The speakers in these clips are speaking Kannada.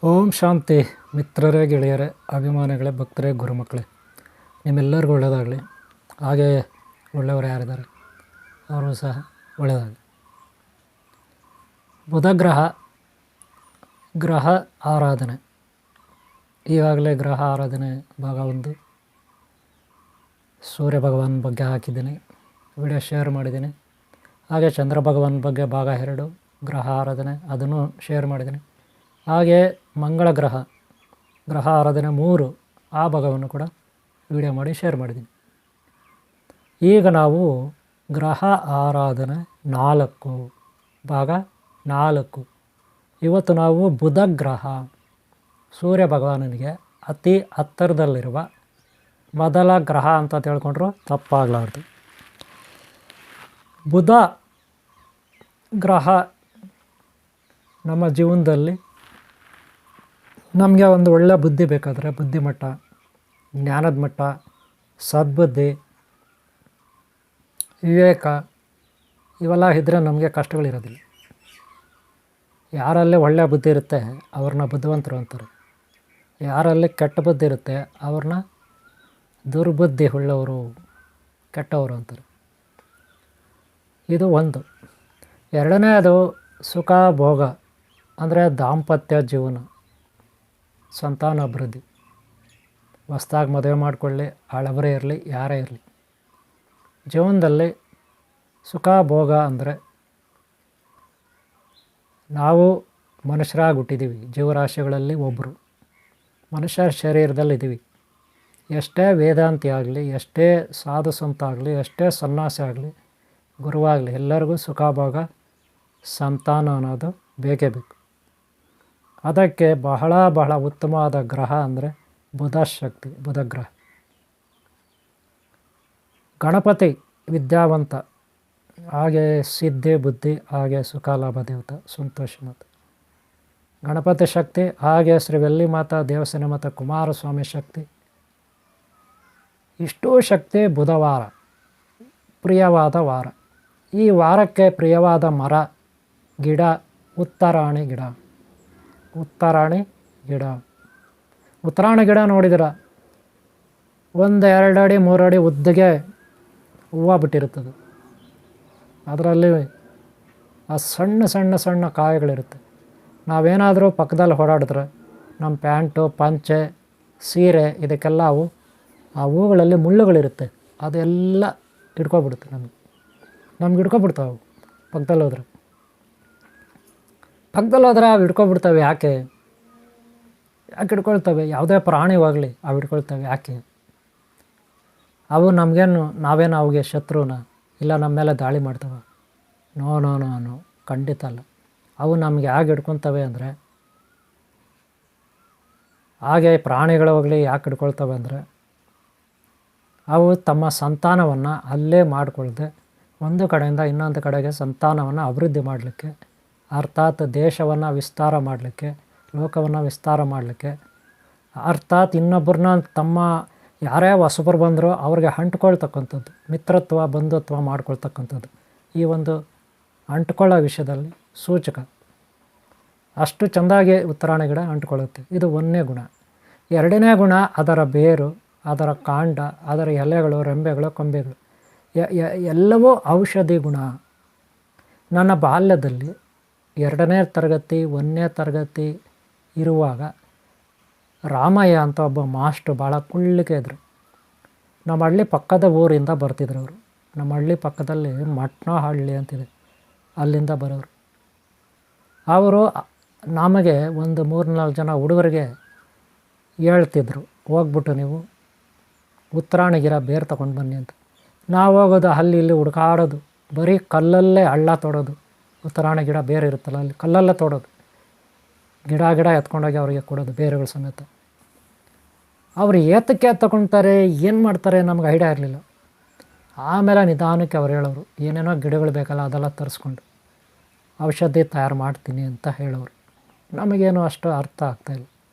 ಓಂ ಶಾಂತಿ ಮಿತ್ರರೇ, ಗೆಳೆಯರೇ, ಅಭಿಮಾನಿಗಳೇ, ಭಕ್ತರೇ, ಗುರುಮಕ್ಕಳೇ, ನಿಮ್ಮೆಲ್ಲರಿಗೂ ಒಳ್ಳೆಯದಾಗಲಿ. ಹಾಗೆ ಒಳ್ಳೆಯವರು ಯಾರಿದ್ದಾರೆ ಅವರು ಸಹ ಒಳ್ಳೆಯದಾಗಲಿ. ಬುಧಗ್ರಹ ಗ್ರಹ ಆರಾಧನೆ, ಈಗಾಗಲೇ ಗ್ರಹ ಆರಾಧನೆ ಭಾಗ 1 ಸೂರ್ಯ ಭಗವಾನ್ ಬಗ್ಗೆ ಹಾಕಿದ್ದೀನಿ, ವಿಡಿಯೋ ಶೇರ್ ಮಾಡಿದ್ದೀನಿ. ಹಾಗೆ ಚಂದ್ರ ಭಗವಾನ್ ಬಗ್ಗೆ ಭಾಗ 2 ಗ್ರಹ ಆರಾಧನೆ ಅದನ್ನು ಶೇರ್ ಮಾಡಿದ್ದೀನಿ. ಹಾಗೆ ಮಂಗಳ ಗ್ರಹ ಆರಾಧನೆ 3 ಆ ಭಾಗವನ್ನು ಕೂಡ ವಿಡಿಯೋ ಮಾಡಿ ಶೇರ್ ಮಾಡಿದ್ದೀನಿ. ಈಗ ನಾವು ಗ್ರಹ ಆರಾಧನೆ 4 ಭಾಗ 4. ಇವತ್ತು ನಾವು ಬುಧ ಗ್ರಹ ಸೂರ್ಯ ಭಗವಾನನಿಗೆ ಅತಿ ಹತ್ತಿರದಲ್ಲಿರುವ ಮೊದಲ ಗ್ರಹ ಅಂತ ತಿಳ್ಕೊಂಡ್ರು ತಪ್ಪಾಗಲಾರ್ದು. ಬುಧ ಗ್ರಹ ನಮ್ಮ ಜೀವನದಲ್ಲಿ ನಮಗೆ ಒಂದು ಒಳ್ಳೆಯ ಬುದ್ಧಿ ಬೇಕಾದರೆ, ಬುದ್ಧಿಮಟ್ಟ, ಜ್ಞಾನದ ಮಟ್ಟ, ಸದ್ಬುದ್ಧಿ, ವಿವೇಕ ಇವೆಲ್ಲ ಇದ್ದರೆ ನಮಗೆ ಕಷ್ಟಗಳಿರೋದಿಲ್ಲ. ಯಾರಲ್ಲಿ ಒಳ್ಳೆಯ ಬುದ್ಧಿ ಇರುತ್ತೆ ಅವ್ರನ್ನ ಬುದ್ಧಿವಂತರು ಅಂತಾರೆ. ಯಾರಲ್ಲಿ ಕೆಟ್ಟ ಬುದ್ಧಿ ಇರುತ್ತೆ ಅವ್ರನ್ನ ದುರ್ಬುದ್ಧಿ ಉಳ್ಳವರು, ಕೆಟ್ಟವರು ಅಂತಾರೆ. ಇದು ಒಂದು. ಎರಡನೇದು ಸುಖ ಭೋಗ, ಅಂದರೆ ದಾಂಪತ್ಯ ಜೀವನ, ಸಂತಾನ ಅಭಿವೃದ್ಧಿ. ಹೊಸ್ದಾಗಿ ಮದುವೆ ಮಾಡಿಕೊಳ್ಳಿ, ಹಳಬರೇ ಇರಲಿ, ಯಾರೇ ಇರಲಿ, ಜೀವನದಲ್ಲಿ ಸುಖ ಭೋಗ ಅಂದರೆ ನಾವು ಮನುಷ್ಯರಾಗಿ ಹುಟ್ಟಿದ್ದೀವಿ, ಜೀವರಾಶಿಗಳಲ್ಲಿ ಒಬ್ಬರು ಮನುಷ್ಯ ಶರೀರದಲ್ಲಿದ್ದೀವಿ. ಎಷ್ಟೇ ವೇದಾಂತಿ ಆಗಲಿ, ಎಷ್ಟೇ ಸಾಧು ಸಂತ ಆಗಲಿ, ಎಷ್ಟೇ ಸನ್ಯಾಸಿ ಆಗಲಿ, ಗುರುವಾಗಲಿ, ಎಲ್ಲರಿಗೂ ಸುಖ ಭೋಗ ಸಂತಾನ ಅನ್ನೋದು ಬೇಕೇ ಬೇಕು. ಅದಕ್ಕೆ ಬಹಳ ಉತ್ತಮವಾದ ಗ್ರಹ ಅಂದರೆ ಬುಧಶಕ್ತಿ, ಬುಧಗ್ರಹ. ಗಣಪತಿ ವಿದ್ಯಾವಂತ, ಹಾಗೆ ಸಿದ್ಧಿ ಬುದ್ಧಿ, ಹಾಗೆ ಸುಖ ಲಾಭ ದೇವತ ಸಂತೋಷನಾಥ ಗಣಪತಿ ಶಕ್ತಿ. ಹಾಗೆ ಶ್ರೀ ವೆಲ್ಲಿ ಮಾತಾ ದೇವಸೇನೆ ಮತ್ತು ಕುಮಾರಸ್ವಾಮಿ ಶಕ್ತಿ. ಇಷ್ಟೂ ಶಕ್ತಿ ಬುಧವಾರ ಪ್ರಿಯವಾದ ವಾರ. ಈ ವಾರಕ್ಕೆ ಪ್ರಿಯವಾದ ಮರ ಗಿಡ ಉತ್ತರಾಣಿ ಗಿಡ. ಉತ್ತರಾಣಿ ಗಿಡ ನೋಡಿದಿರ, 1-2 ಅಡಿ 3 ಅಡಿ ಉದ್ದಗೆ ಹೂವು ಬಿಟ್ಟಿರುತ್ತದೆ. ಅದರಲ್ಲಿ ಆ ಸಣ್ಣ ಕಾಯಿಗಳಿರುತ್ತೆ. ನಾವೇನಾದರೂ ಪಕ್ಕದಲ್ಲಿ ಓಡಾಡಿದ್ರೆ ನಮ್ಮ ಪ್ಯಾಂಟು, ಪಂಚೆ, ಸೀರೆ ಇದಕ್ಕೆಲ್ಲ ಆ ಹೂಗಳಲ್ಲಿ ಮುಳ್ಳುಗಳಿರುತ್ತೆ, ಅದೆಲ್ಲ ಹಿಡ್ಕೊಬಿಡುತ್ತೆ. ನಮ್ಗೆ ಹಿಡ್ಕೊಬಿಡ್ತಾವೆ ಪಕ್ಕದಲ್ಲಿ ಹೋದ್ರೆ ಅವು ಹಿಡ್ಕೊಬಿಡ್ತವೆ. ಯಾಕೆ ಹಿಡ್ಕೊಳ್ತವೆ? ಯಾವುದೇ ಪ್ರಾಣಿವಾಗಲಿ ಅವು ಹಿಡ್ಕೊಳ್ತವೆ. ಯಾಕೆ? ಅವು ನಮಗೇನು, ನಾವೇನು ಅವುಗೆ ಶತ್ರುನ? ಇಲ್ಲ ನಮ್ಮ ಮೇಲೆ ದಾಳಿ ಮಾಡ್ತವೆ? ನೋ, ಖಂಡಿತ ಅಲ್ಲ. ಅವು ನಮಗೆ ಹೇಗೆ ಹಿಡ್ಕೊತವೆ ಅಂದರೆ, ಹಾಗೆ ಪ್ರಾಣಿಗಳು ಹೋಗಲಿ ಯಾಕೆ ಹಿಡ್ಕೊಳ್ತವೆ ಅಂದರೆ, ಅವು ತಮ್ಮ ಸಂತಾನವನ್ನು ಅಲ್ಲೇ ಮಾಡಿಕೊಳ್ಳದೆ ಒಂದು ಕಡೆಯಿಂದ ಇನ್ನೊಂದು ಕಡೆಗೆ ಸಂತಾನವನ್ನು ಅಭಿವೃದ್ಧಿ ಮಾಡಲಿಕ್ಕೆ, ಅರ್ಥಾತ್ ದೇಶವನ್ನು ವಿಸ್ತಾರ ಮಾಡಲಿಕ್ಕೆ, ಲೋಕವನ್ನು ವಿಸ್ತಾರ ಮಾಡಲಿಕ್ಕೆ, ಅರ್ಥಾತ್ ಇನ್ನೊಬ್ಬರನ್ನ ತಮ್ಮ ಯಾರೇ ಹೊಸಬರು ಬಂದರೂ ಅವ್ರಿಗೆ ಅಂಟ್ಕೊಳ್ತಕ್ಕಂಥದ್ದು, ಮಿತ್ರತ್ವ ಬಂಧುತ್ವ ಮಾಡ್ಕೊಳ್ತಕ್ಕಂಥದ್ದು. ಈ ಒಂದು ಅಂಟ್ಕೊಳ್ಳೋ ವಿಷಯದಲ್ಲಿ ಸೂಚಕ. ಅಷ್ಟು ಚೆಂದಾಗಿ ಉತ್ತರಾಣಿ ಗಿಡ ಅಂಟ್ಕೊಳ್ಳುತ್ತೆ. ಇದು 1ನೇ ಗುಣ. 2ನೇ ಗುಣ ಅದರ ಬೇರು, ಅದರ ಕಾಂಡ, ಅದರ ಎಲೆಗಳು, ರೆಂಬೆಗಳು, ಕೊಂಬೆಗಳು ಎಲ್ಲವೂ ಔಷಧಿ ಗುಣ. ನನ್ನ ಬಾಲ್ಯದಲ್ಲಿ 2ನೇ ತರಗತಿ 1ನೇ ತರಗತಿ ಇರುವಾಗ ರಾಮಯ್ಯ ಅಂತ ಒಬ್ಬ ಮಾಸ್ಟ್ರು ಭಾಳ ಕುಳ್ಳಿಗೆ ಇದ್ದರು. ನಮ್ಮ ಹಳ್ಳಿ ಪಕ್ಕದ ಊರಿಂದ ಬರ್ತಿದ್ರು ಅವರು. ನಮ್ಮ ಹಳ್ಳಿ ಪಕ್ಕದಲ್ಲಿ ಮಟ್ನಹಳ್ಳಿ ಅಂತಿದೆ, ಅಲ್ಲಿಂದ ಬರೋರು. ಅವರು ನಮಗೆ ಒಂದು 3-4 ಜನ ಹುಡುಗರಿಗೆ ಹೇಳ್ತಿದ್ರು, ಹೋಗ್ಬಿಟ್ಟು ನೀವು ಉತ್ತರಾಣಿ ಗಿಡ ಬೇರು ತಗೊಂಡು ಬನ್ನಿ ಅಂತ. ನಾವು ಹೋಗೋದು ಅಲ್ಲಿ ಇಲ್ಲಿ ಹುಡುಕಾಡೋದು, ಬರೀ ಕಲ್ಲಲ್ಲೇ ಹಳ್ಳ ತೋಡೋದು. ಉತ್ತರಾಣಿ ಗಿಡ ಬೇರೆ ಇರುತ್ತಲ್ಲ, ಅಲ್ಲಿ ಕಲ್ಲಲ್ಲೇ ತೋಡೋದು, ಗಿಡ ಎತ್ಕೊಂಡೋಗಿ ಅವರಿಗೆ ಕೊಡೋದು ಬೇರುಗಳು ಸಮೇತ. ಅವರು ಏತಕ್ಕೆ ತಗೊಳ್ತಾರೆ, ಏನು ಮಾಡ್ತಾರೆ ನಮ್ಗೆ ಐಡಿಯಾ ಇರಲಿಲ್ಲ. ಆಮೇಲೆ ನಿಧಾನಕ್ಕೆ ಅವ್ರು ಹೇಳೋರು, ಏನೇನೋ ಗಿಡಗಳು ಬೇಕಲ್ಲ ಅದೆಲ್ಲ ತರಿಸ್ಕೊಂಡು ಔಷಧಿ ತಯಾರು ಮಾಡ್ತೀನಿ ಅಂತ ಹೇಳೋರು. ನಮಗೇನು ಅಷ್ಟು ಅರ್ಥ ಆಗ್ತಾಯಿಲ್ಲ,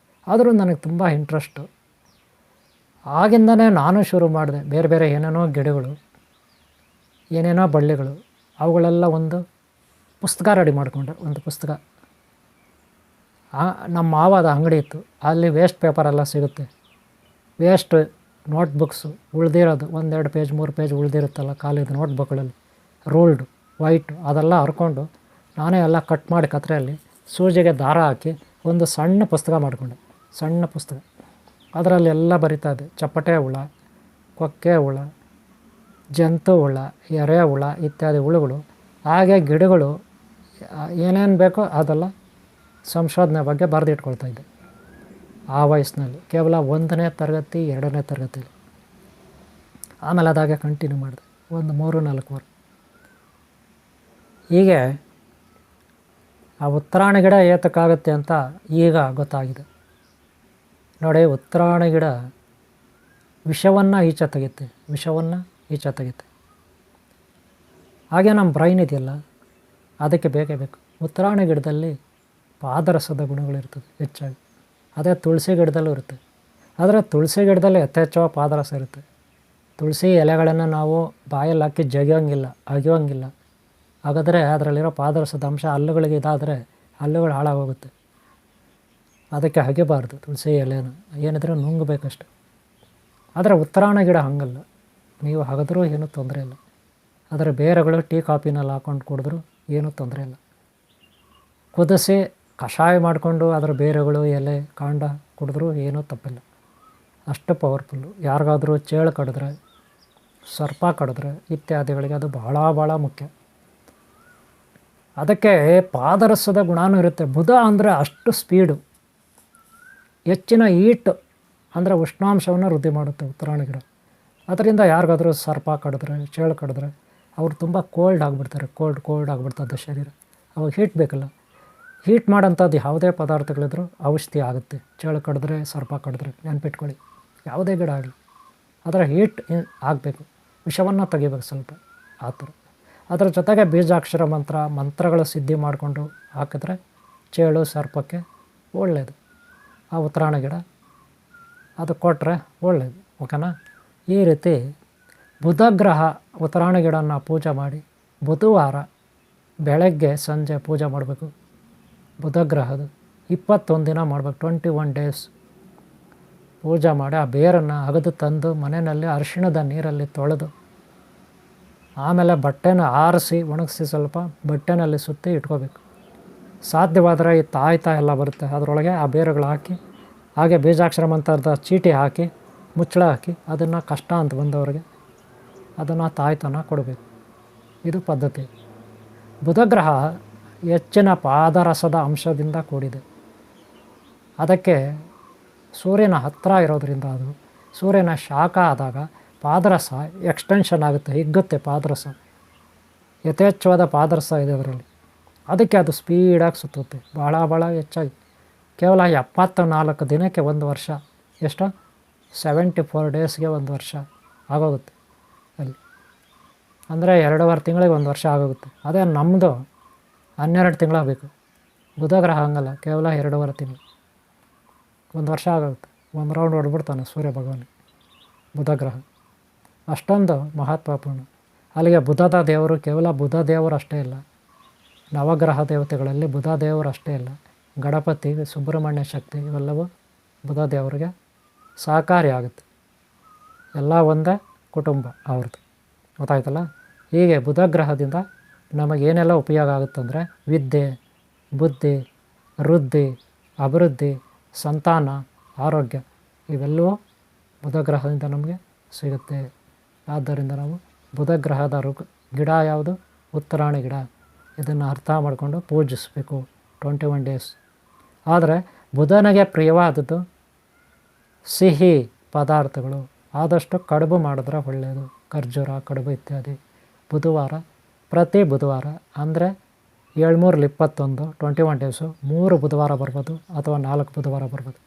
ಆದರೂ ನನಗೆ ತುಂಬ ಇಂಟ್ರೆಸ್ಟು. ಆಗಿಂದನೇ ನಾನು ಶುರು ಮಾಡಿದೆ. ಬೇರೆ ಏನೇನೋ ಗಿಡಗಳು, ಏನೇನೋ ಬಳ್ಳಿಗಳು, ಅವುಗಳೆಲ್ಲ ಒಂದು ಪುಸ್ತಕ ರೆಡಿ ಮಾಡಿಕೊಂಡೆ. ಒಂದು ಪುಸ್ತಕ, ನಮ್ಮ ಮಾವದ ಅಂಗಡಿ ಇತ್ತು, ಅಲ್ಲಿ ವೇಸ್ಟ್ ಪೇಪರೆಲ್ಲ ಸಿಗುತ್ತೆ. ವೇಸ್ಟ್ ನೋಟ್ಬುಕ್ಸು ಉಳ್ದಿರೋದು 1-2 ಪೇಜ್ 3 ಪೇಜ್ ಉಳ್ದಿರುತ್ತಲ್ಲ ಖಾಲಿದು ನೋಟ್ಬುಕ್ಗಳಲ್ಲಿ, ರೂಲ್ಡ್ ವೈಟ್, ಅದೆಲ್ಲ ಹರ್ಕೊಂಡು ನಾನೇ ಎಲ್ಲ ಕಟ್ ಮಾಡಿ ಕತ್ರೆಯಲ್ಲಿ ಸೂಜಿಗೆ ದಾರ ಹಾಕಿ ಒಂದು ಸಣ್ಣ ಪುಸ್ತಕ ಮಾಡಿಕೊಂಡೆ. ಸಣ್ಣ ಪುಸ್ತಕ, ಅದರಲ್ಲಿ ಎಲ್ಲ ಬರಿತಾ ಇದೆ. ಚಪ್ಪಟೆ ಹುಳ, ಕೊಕ್ಕೆ ಹುಳ, ಜಂತು ಹುಳ, ಎರೆ ಹುಳ ಇತ್ಯಾದಿ ಹುಳುಗಳು, ಹಾಗೆ ಗಿಡಗಳು, ಏನೇನು ಬೇಕೋ ಅದೆಲ್ಲ ಸಂಶೋಧನೆ ಬಗ್ಗೆ ಬರೆದಿಟ್ಕೊಳ್ತಾ ಇದ್ದೆ ಆ ವಯಸ್ಸಿನಲ್ಲಿ, ಕೇವಲ 1ನೇ ತರಗತಿ 2ನೇ ತರಗತಿಯಲ್ಲಿ. ಆಮೇಲೆ ಅದಾಗೆ ಕಂಟಿನ್ಯೂ ಮಾಡಿದೆ ಒಂದು 3-4 ವರ್ಷ. ಹೀಗೆ ಆ ಉತ್ತರಾಣಿ ಗಿಡ ಏತಕ್ಕಾಗುತ್ತೆ ಅಂತ ಈಗ ಗೊತ್ತಾಗಿದೆ. ನೋಡಿ, ಉತ್ತರಾಣಿ ಗಿಡ ವಿಷವನ್ನು ಈಚೆ ತೆಗುತ್ತೆ, ವಿಷವನ್ನು ಈಚೆ ತೆಗುತ್ತೆ. ಹಾಗೆ ನಮ್ಮ ಬ್ರೈನ್ ಇದೆಯಲ್ಲ, ಅದಕ್ಕೆ ಬೇಕೇ ಬೇಕು. ಉತ್ತರಾಣಿ ಗಿಡದಲ್ಲಿ ಪಾದರಸದ ಗುಣಗಳಿರ್ತದೆ ಹೆಚ್ಚಾಗಿ. ಅದೇ ತುಳಸಿ ಗಿಡದಲ್ಲೂ ಇರುತ್ತೆ. ಆದರೆ ತುಳಸಿ ಗಿಡದಲ್ಲಿ ಯಥೇಚ್ಛವಾಗಿ ಪಾದರಸ ಇರುತ್ತೆ. ತುಳಸಿ ಎಲೆಗಳನ್ನು ನಾವು ಬಾಯಲ್ಲಿ ಹಾಕಿ ಅಗಿಯೋಂಗಿಲ್ಲ. ಹಾಗಾದರೆ ಅದರಲ್ಲಿರೋ ಪಾದರಸದ ಅಂಶ ಹಲ್ಲುಗಳಿಗೆ ಇದಾದರೆ ಹಲ್ಲುಗಳು ಹಾಳಾಗೋಗುತ್ತೆ. ಅದಕ್ಕೆ ಅಗಿಬಾರ್ದು ತುಳಸಿ ಎಲೆನ, ಏನಿದ್ರೆ ನುಂಗಬೇಕಷ್ಟೆ. ಆದರೆ ಉತ್ತರಾಣಿ ಗಿಡ ಹಾಗಲ್ಲ, ನೀವು ಅಗದ್ರೂ ಏನೂ ತೊಂದರೆ ಇಲ್ಲ. ಅದರ ಬೇರುಗಳು ಟೀ ಕಾಫಿನಲ್ಲಿ ಹಾಕ್ಕೊಂಡು ಕುಡಿದ್ರೂ ಏನೂ ತೊಂದರೆ ಇಲ್ಲ. ಕುದಿಸಿ ಕಷಾಯ ಮಾಡಿಕೊಂಡು ಅದರ ಬೇರುಗಳು ಎಲೆ ಕಾಂಡ ಕುಡಿದ್ರೂ ಏನೂ ತಪ್ಪಿಲ್ಲ, ಅಷ್ಟು ಪವರ್ಫುಲ್ಲು. ಯಾರಿಗಾದರೂ ಚೇಳು ಕಡಿದ್ರೆ, ಸರ್ಪ ಕಡಿದ್ರೆ ಇತ್ಯಾದಿಗಳಿಗೆ ಅದು ಭಾಳ ಮುಖ್ಯ. ಅದಕ್ಕೆ ಪಾದರಸದ ಗುಣನೂ ಇರುತ್ತೆ. ಬುಧ ಅಂದರೆ ಅಷ್ಟು ಸ್ಪೀಡು, ಹೆಚ್ಚಿನ ಹೀಟ್ ಅಂದರೆ ಉಷ್ಣಾಂಶವನ್ನು ವೃದ್ಧಿ ಮಾಡುತ್ತೆ ಉತ್ತರಾಣಿ ಗಿಡ. ಅದರಿಂದ ಯಾರಿಗಾದರೂ ಸರ್ಪ ಕಡಿದ್ರೆ, ಚೇಳು ಕಡಿದ್ರೆ ಅವ್ರು ತುಂಬ ಕೋಲ್ಡ್ ಆಗಿಬಿಡ್ತಾರೆ, ಕೋಲ್ಡ್ ಆಗಿಬಿಡ್ತದೆ ಶರೀರ. ಅವಾಗ ಹೀಟ್ ಬೇಕಲ್ಲ, ಹೀಟ್ ಮಾಡೋಂಥದ್ದು ಯಾವುದೇ ಪದಾರ್ಥಗಳಿದ್ರೂ ಔಷಧಿ ಆಗುತ್ತೆ. ಚೇಳು ಕಡಿದ್ರೆ, ಸರ್ಪ ಕಡಿದ್ರೆ ನೆನ್ಪಿಟ್ಕೊಳ್ಳಿ, ಯಾವುದೇ ಗಿಡ ಆಗಲಿ. ಅದರ ಹೀಟ್ ಆಗಬೇಕು, ವಿಷವನ್ನು ತೆಗಿಬೇಕು ಸ್ವಲ್ಪ, ಆ ಥರ. ಅದರ ಜೊತೆಗೆ ಬೀಜಾಕ್ಷರ ಮಂತ್ರಗಳು ಸಿದ್ಧಿ ಮಾಡಿಕೊಂಡು ಹಾಕಿದ್ರೆ ಚೇಳು ಸರ್ಪಕ್ಕೆ ಒಳ್ಳೆಯದು. ಆ ಉತ್ತರಾಣಿ ಗಿಡ ಅದು ಕೊಟ್ಟರೆ ಒಳ್ಳೆಯದು, ಓಕೆನಾ. ಈ ರೀತಿ ಬುಧಗ್ರಹ ಉತ್ತರಾಣಿ ಗಿಡನ ಪೂಜೆ ಮಾಡಿ ಬುಧವಾರ ಬೆಳಗ್ಗೆ ಸಂಜೆ ಪೂಜೆ ಮಾಡಬೇಕು. ಬುಧಗ್ರಹದು 21 ದಿನ ಮಾಡಬೇಕು, 21 ಡೇಸ್ ಪೂಜೆ ಮಾಡಿ ಆ ಬೇರನ್ನು ಅಗದು ತಂದು ಮನೆಯಲ್ಲಿ ಅರಿಶಿಣದ ನೀರಲ್ಲಿ ತೊಳೆದು ಆಮೇಲೆ ಬಟ್ಟೆನ ಆರಿಸಿ ಒಣಗಿಸಿ ಸ್ವಲ್ಪ ಬಟ್ಟೆನಲ್ಲಿ ಸುತ್ತಿ ಇಟ್ಕೋಬೇಕು. ಸಾಧ್ಯವಾದರೆ ಈ ತಾಯ್ತ ಎಲ್ಲ ಬರುತ್ತೆ, ಅದರೊಳಗೆ ಆ ಬೇರುಗಳು ಹಾಕಿ, ಹಾಗೆ ಬೀಜಾಕ್ಷರ ಮಂತ್ರದ ಚೀಟಿ ಹಾಕಿ ಮುಚ್ಚಳ ಹಾಕಿ ಅದನ್ನು ಕಷ್ಟ ಅಂತ ಬಂದವರಿಗೆ ಅದನ್ನು ತಾಯ್ತನ ಕೊಡಬೇಕು. ಇದು ಪದ್ಧತಿ. ಬುಧಗ್ರಹ ಹೆಚ್ಚಿನ ಪಾದರಸದ ಅಂಶದಿಂದ ಕೂಡಿದೆ. ಅದಕ್ಕೆ ಸೂರ್ಯನ ಹತ್ತಿರ ಇರೋದರಿಂದ, ಅದು ಸೂರ್ಯನ ಶಾಖ ಆದಾಗ ಪಾದರಸ ಎಕ್ಸ್ಟೆನ್ಷನ್ ಆಗುತ್ತೆ, ಹಿಗ್ಗುತ್ತೆ ಪಾದರಸ. ಯಥೇಚ್ಛವಾದ ಪಾದರಸ ಇದೆ ಅದರಲ್ಲಿ, ಅದಕ್ಕೆ ಅದು ಸ್ಪೀಡಾಗಿ ಸುತ್ತುತ್ತೆ, ಭಾಳ ಹೆಚ್ಚಾಗಿ. ಕೇವಲ 74 ದಿನಕ್ಕೆ 1 ವರ್ಷ, ಎಷ್ಟು 74 ಡೇಸ್ಗೆ 1 ವರ್ಷ ಆಗೋಗುತ್ತೆ ಅಲ್ಲಿ. ಅಂದರೆ 2.5 ತಿಂಗಳಿಗೆ 1 ವರ್ಷ ಆಗೋಗುತ್ತೆ. ಅದೇ ನಮ್ಮದು 12 ತಿಂಗಳಾಗಬೇಕು. ಬುಧಗ್ರಹ ಹಂಗಲ್ಲ, ಕೇವಲ 2.5 ತಿಂಗಳು 1 ವರ್ಷ ಆಗೋಗುತ್ತೆ. 1 ರೌಂಡ್ ಹೊಡ್ಬಿಡ್ತಾನೆ ಸೂರ್ಯ ಭಗವಾನ್ ಬುಧಗ್ರಹ. ಅಷ್ಟೊಂದು ಮಹತ್ವಪೂರ್ಣ. ಅಲ್ಲಿಗೆ ಬುಧದ ದೇವರು ಕೇವಲ ಬುಧ ದೇವರು ಅಷ್ಟೇ ಇಲ್ಲ, ನವಗ್ರಹ ದೇವತೆಗಳಲ್ಲಿ ಬುಧ ದೇವರು ಅಷ್ಟೇ ಇಲ್ಲ, ಗಣಪತಿ, ಸುಬ್ರಹ್ಮಣ್ಯ ಶಕ್ತಿ ಇವೆಲ್ಲವೂ ಬುಧ ದೇವರಿಗೆ ಸಹಕಾರಿಯಾಗುತ್ತೆ. ಎಲ್ಲ ಒಂದೇ ಕುಟುಂಬ ಅವ್ರದ್ದು, ಗೊತ್ತಾಯ್ತಲ್ಲ. ಹೀಗೆ ಬುಧಗ್ರಹದಿಂದ ನಮಗೇನೆಲ್ಲ ಉಪಯೋಗ ಆಗುತ್ತಂದರೆ ವಿದ್ಯೆ, ಬುದ್ಧಿ, ವೃದ್ಧಿ, ಅಭಿವೃದ್ಧಿ, ಸಂತಾನ, ಆರೋಗ್ಯ ಇವೆಲ್ಲವೂ ಬುಧಗ್ರಹದಿಂದ ನಮಗೆ ಸಿಗುತ್ತೆ. ಆದ್ದರಿಂದ ನಾವು ಬುಧಗ್ರಹದ ಗಿಡ ಯಾವುದು? ಉತ್ತರಾಣಿ ಗಿಡ. ಇದನ್ನು ಅರ್ಥ ಮಾಡಿಕೊಂಡು ಪೂಜಿಸಬೇಕು 21 ಡೇಸ್. ಆದರೆ ಬುಧನಿಗೆ ಪ್ರಿಯವಾದದ್ದು ಸಿಹಿ ಪದಾರ್ಥಗಳು, ಆದಷ್ಟು ಕಡುಬು ಮಾಡಿದ್ರೆ ಒಳ್ಳೆಯದು. ಖರ್ಜೂರ, ಕಡುಬು ಇತ್ಯಾದಿ. ಪ್ರತಿ ಬುಧವಾರ ಅಂದರೆ 7×3 21 ಡೇಸು 3 ಬುಧವಾರ ಬರ್ಬೋದು ಅಥವಾ 4 ಬುಧವಾರ ಬರ್ಬೋದು.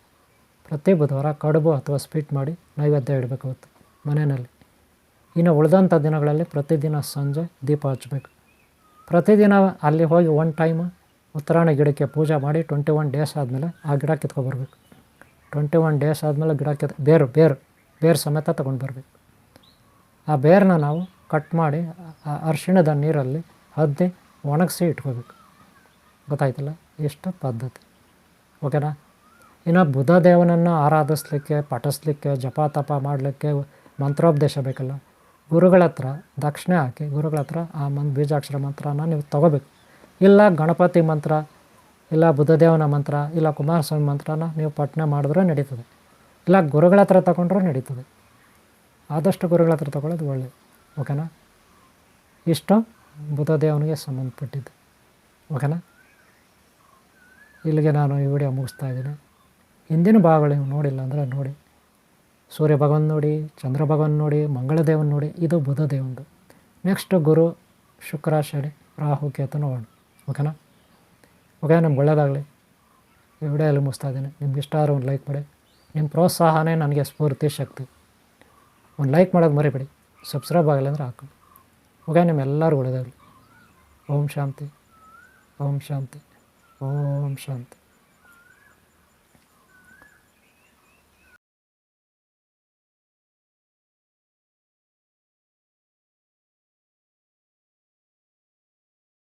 ಪ್ರತಿ ಬುಧವಾರ ಕಡುಬು ಅಥವಾ ಸ್ವೀಟ್ ಮಾಡಿ ನೈವೇದ್ಯ ಇಡಬೇಕು ಅವತ್ತು ಮನೆಯಲ್ಲಿ. ಇನ್ನು ಉಳಿದಂಥ ದಿನಗಳಲ್ಲಿ ಪ್ರತಿದಿನ ಸಂಜೆ ದೀಪ ಹಚ್ಚಬೇಕು. ಪ್ರತಿದಿನ ಅಲ್ಲಿ ಹೋಗಿ 1 ಟೈಮ್ ಉತ್ತರಾಣಿ ಗಿಡಕ್ಕೆ ಪೂಜೆ ಮಾಡಿ 21 ಡೇಸ್ ಆದಮೇಲೆ ಆ ಗಿಡ ಕಿತ್ಕೊಬರ್ಬೇಕು. 21 ಡೇಸ್ ಆದಮೇಲೆ ಗಿಡ ಬೇರು ಸಮೇತ ತೊಗೊಂಡು ಬರಬೇಕು. ಆ ಬೇರನ್ನ ನಾವು ಕಟ್ ಮಾಡಿ ಅರಿಶಿಣದ ನೀರಲ್ಲಿ ಅದ್ದಿ ಒಣಗಿಸಿ ಇಟ್ಕೋಬೇಕು. ಗೊತ್ತಾಯ್ತಲ್ಲ, ಎಷ್ಟು ಪದ್ಧತಿ. ಓಕೆನಾ. ಇನ್ನು ಬುಧ ದೇವನನ್ನು ಆರಾಧಿಸ್ಲಿಕ್ಕೆ, ಪಠಿಸ್ಲಿಕ್ಕೆ, ಜಪ ತಪ ಮಾಡಲಿಕ್ಕೆ ಮಂತ್ರೋಪದೇಶ ಬೇಕಲ್ಲ. ಗುರುಗಳ ಹತ್ರ ದಕ್ಷಿಣೆ ಹಾಕಿ ಗುರುಗಳ ಹತ್ರ ಆ ಬೀಜಾಕ್ಷರ ಮಂತ್ರನ ನೀವು ತೊಗೋಬೇಕು. ಇಲ್ಲ ಗಣಪತಿ ಮಂತ್ರ, ಇಲ್ಲ ಬುಧದೇವನ ಮಂತ್ರ, ಇಲ್ಲ ಕುಮಾರಸ್ವಾಮಿ ಮಂತ್ರನ ನೀವು ಪಠನೆ ಮಾಡಿದ್ರೂ ನಡೀತದೆ. ಇಲ್ಲ ಗುರುಗಳ ಹತ್ರ ತಗೊಂಡ್ರೂ ನಡೀತದೆ. ಆದಷ್ಟು ಗುರುಗಳ ಹತ್ರ ತಗೊಳ್ಳೋದು ಒಳ್ಳೆಯದು. ಓಕೆನಾ. ಇಷ್ಟು ಬುಧದೇವನಿಗೆ ಸಂಬಂಧಪಟ್ಟಿದ್ದು. ಓಕೆನಾ. ಇಲ್ಲಿಗೆ ನಾನು ಈ ವಿಡಿಯೋ ಮುಗಿಸ್ತಾ ಇದ್ದೀನಿ. ಹಿಂದಿನ ಭಾಗಗಳು ನೀವು ನೋಡಿಲ್ಲ ಅಂದರೆ ನೋಡಿ. ಸೂರ್ಯ ಭಗವಾನ್ ನೋಡಿ, ಚಂದ್ರ ಭಗವಾನ್ ನೋಡಿ, ಮಂಗಳದೇವನ್ ನೋಡಿ. ಇದು ಬುಧದೇವಂದು. ನೆಕ್ಸ್ಟ್ ಗುರು, ಶುಕ್ರ, ಶನಿ, ರಾಹು, ಕೇತು ನೋಡೋಣ. ಓಕೆನಾ. ಓಕೆ, ನಮ್ಗೆ ಒಳ್ಳೆಯದಾಗಲಿ. ಈ ವಿಡಿಯೋ ಅಲ್ಲಿ ಮುಗಿಸ್ತಾ ಇದ್ದೀನಿ. ನಿಮ್ಗೆ ಇಷ್ಟ ಆದ್ರೆ ಒಂದು ಲೈಕ್ ಮಾಡಿ. ನಿಮ್ಮ ಪ್ರೋತ್ಸಾಹನೇ ನನಗೆ ಸ್ಫೂರ್ತಿ, ಶಕ್ತಿ. ಒಂದು ಲೈಕ್ ಮಾಡೋದು ಮರಿಬೇಡಿ. ಸಬ್ಸ್ಕ್ರೈಬ್ ಆಗಿಲ್ಲ ಅಂದರೆ ಹಾಕಿ. ಓಕೆ, ನಿಮ್ಮೆಲ್ಲರೂ ಒಳ್ಳೆಯದಾಗಲಿ. ಓಂ ಶಾಂತಿ, ಓಂ ಶಾಂತಿ, ಓಂ ಶಾಂತಿ.